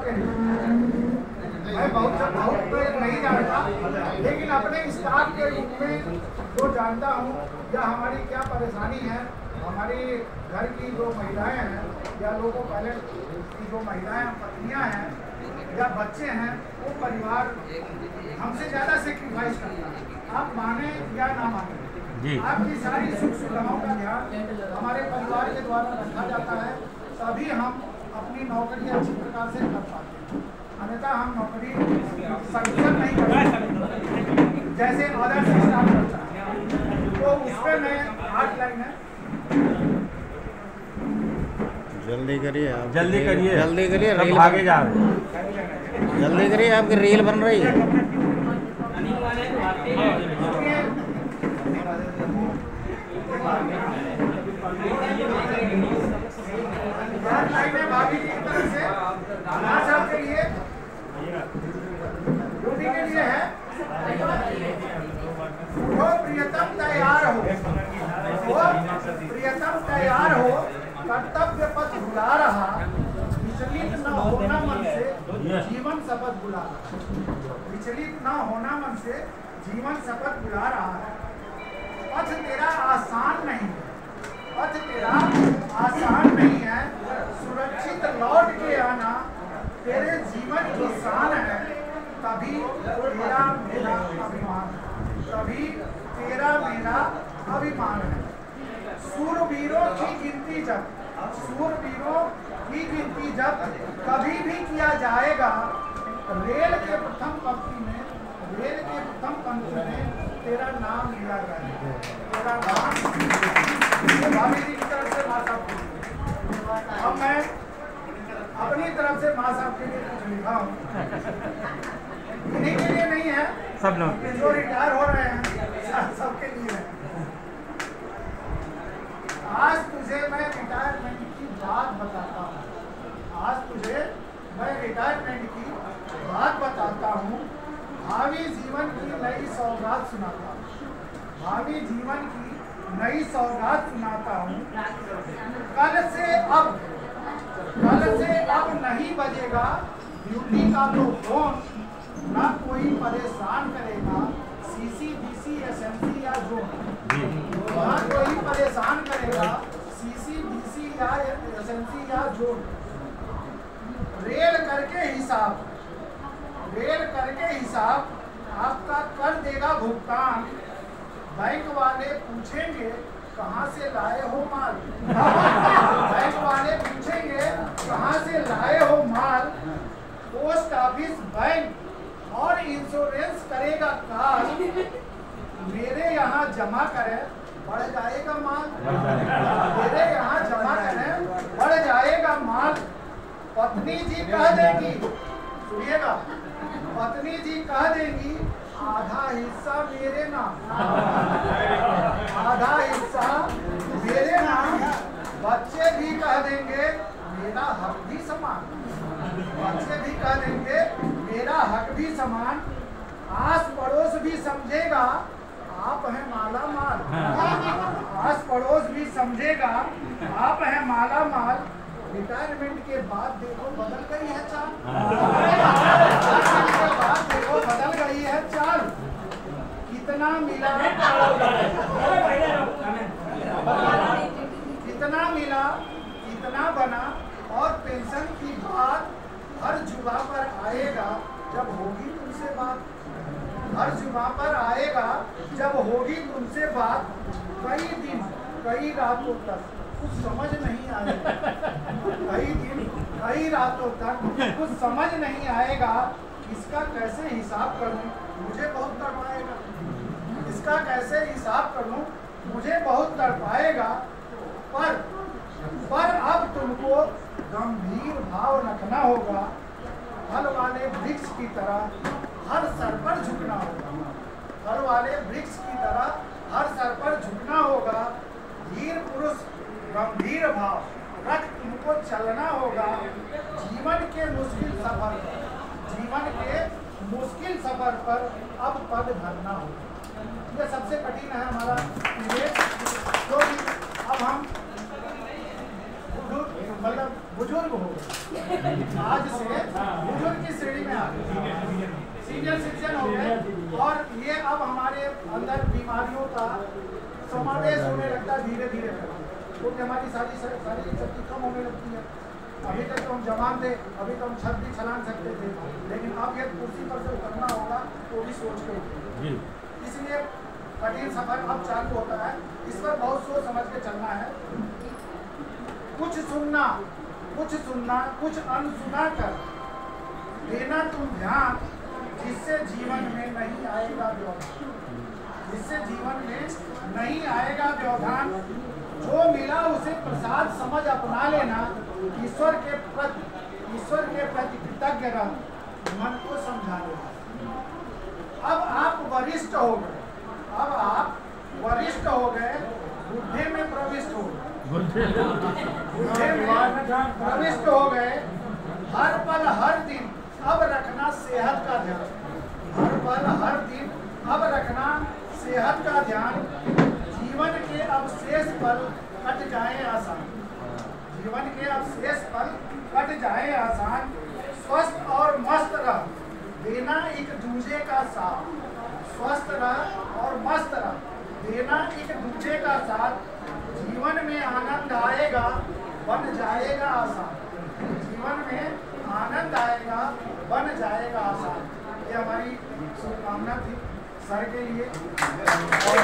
के मैं बहुत नहीं जानता, लेकिन अपने स्टाफ के रूप में जो जानता हूँ या हमारी क्या परेशानी है, हमारी घर की जो महिलाएं हैं या लोगों पहले की जो महिलाएं पत्नियां हैं या बच्चे हैं, वो परिवार हमसे ज़्यादा सेक्रीफाइस करता है। आप माने या ना माने, आपकी सारी सुख सुविधाओं का ध्यान हमारे परिवार के द्वारा रखा जाता है, तभी हम अपनी नौकरी अच्छी प्रकार से कर पाते हैं। अन्यथा हम नौकरी संगठन नहीं कर सकते जैसे अदर स्टाफ करता है। तो उस पर मैं 8 लाइन है, जल्दी करिए आप, जल्दी करिए, जल्दी करिए, सब रील भागे जा रहे, जल्दी करिए, आपकी रील बन रही है। भाभी की तरफ से साहब के लिए ड्यूटी के लिए है, वो प्रियतम तैयार हो, वो प्रियतम तैयार हो, कर्तव्य पथ बुला रहा, विचलित न होना मन से जीवन शपथ बुला रहा, विचलित न होना मन से जीवन शपथ बुला रहा है। पथ तेरा आसान नहीं है, पथ तेरा आसान नहीं है, सुरक्षित लौट के आना तेरे जीवन की शान है, तभी तेरा मेरा अभिमान है, तभी तेरा मेरा अभिमान है। सूरवीरों की गिनती जब, सूरवीरों की गिनती जब कभी भी किया जाएगा, रेल के प्रथम पंक्ति में, रेल के प्रथम पंक्ति में तेरा नाम लिया जाएगा, तेरा नाम। भाभी जी की तरफ से माँ साहब के लिए, अब मैं अपनी तरफ से माँ साहब के लिए कुछ लिखा हूँ, इन्हीं के लिए नहीं है, सब लोग जो रिटायर हो रहे हैं सबके लिए है। आज तुझे मैं रिटायरमेंट की बात बताता हूँ, आज तुझे मैं रिटायरमेंट की बात बताता हूँ, भावी जीवन की नई सौगात सुनाता हूँ, भावी जीवन की नई सौगात सुनाता हूँ। कल से अब नहीं बजेगा ड्यूटी का तो फोन, ना कोई परेशान करेगा सीसी बीसी एसएमसी या जोन, ना कोई परेशान करेगा सीसी बीसी या एसएमसी या जोन। रेल करके हिसाब, रेल करके हिसाब आपका कर देगा भुगतान, बैंक वाले पूछेंगे कहाँ से लाए हो माल, बैंक वाले पूछेंगे कहाँ से लाए हो माल। पोस्ट ऑफिस बैंक और इंश्योरेंस करेगा काल, मेरे यहाँ जमा करें बढ़ जाएगा माल, मेरे यहाँ जमा करें बढ़ जाएगा माल। पत्नी जी कह देंगी, सुनिएगा, पत्नी जी कह देंगी आधा हिस्सा मेरे नाम, आधा हिस्सा मेरे नाम। बच्चे भी कह देंगे मेरा हक भी समान, बच्चे भी कह देंगे मेरा हक भी समान। आस पड़ोस भी समझेगा आप हैं माला माल, आस पड़ोस भी समझेगा आप हैं माला माल। रिटायरमेंट के बाद देखो बदल गई है चाल, रिटायरमेंट के बाद देखो बदल गई है चाल। कितना मिला, कितना मिला, कितना बना, और पेंशन की बात हर जुबा पर आएगा जब होगी तुमसे बात, हर जुबा पर आएगा जब होगी तुमसे बात। कई दिन कई रातों तक कुछ समझ नहीं आएगा, कई दिन कई रातों तक कुछ समझ नहीं आएगा। इसका कैसे हिसाब करूं मुझे बहुत तड़पाएगा, इसका कैसे हिसाब करूं मुझे बहुत तड़पाएगा। पर अब तुमको गंभीर भाव रखना होगा, फल वाले वृक्ष की तरह हर सर पर झुकना होगा, फल वाले वृक्ष की तरह हर सर पर झुकना होगा। धीर पुरुष गंभीर भाव रख तुमको चलना होगा, जीवन के मुश्किल सफर पर, जीवन के मुश्किल सफर पर अब पग धरना होगा। ये सबसे कठिन है हमारा विवेक, जो अब हम मतलब बुजुर्ग हो गए, आज से बुजुर्ग की श्रेणी में आ गए, सीनियर सिटीजन हो गए। और ये अब हमारे अंदर बीमारियों का समावेश होने लगता है धीरे धीरे, क्योंकि हमारी सारी शक्ति कम होने लगती है। अभी तक तो हम जवान थे, अभी तो हम छत भी छलांग सकते थे, लेकिन अब ये कुर्सी पर से उतरना होगा तो भी सोच के उतरेंगे। इसलिए कठिन सफर अब चालू होता है, इस पर बहुत सोच समझ के चलना है। कुछ सुनना, कुछ अनसुना कर देना तुम ध्यान, जिससे जीवन में नहीं आएगा व्यवधान, जिससे जीवन में नहीं आएगा व्यवधान। जो मिला उसे प्रसाद समझ अपना लेना, ईश्वर के प्रति कृतज्ञ रह मन को समझा लेना। अब आप वरिष्ठ हो गए, बुद्धि में प्रविष्ट हो गए, हर पल हर दिन अब रखना सेहत का ध्यान, हर पल हर दिन अब रखना सेहत का ध्यान। जीवन के अब शेष पल कट जाए आसान, जीवन के अब शेष पल कट जाए आसान। स्वस्थ और मस्त रह देना एक दूजे का साथ, स्वस्थ रह और मस्त रह देना एक दूजे का साथ। जीवन में आनंद आएगा बन जाएगा आसान, जीवन में आनंद आएगा बन जाएगा आसान। ये हमारी शुभकामना थी सर के लिए। और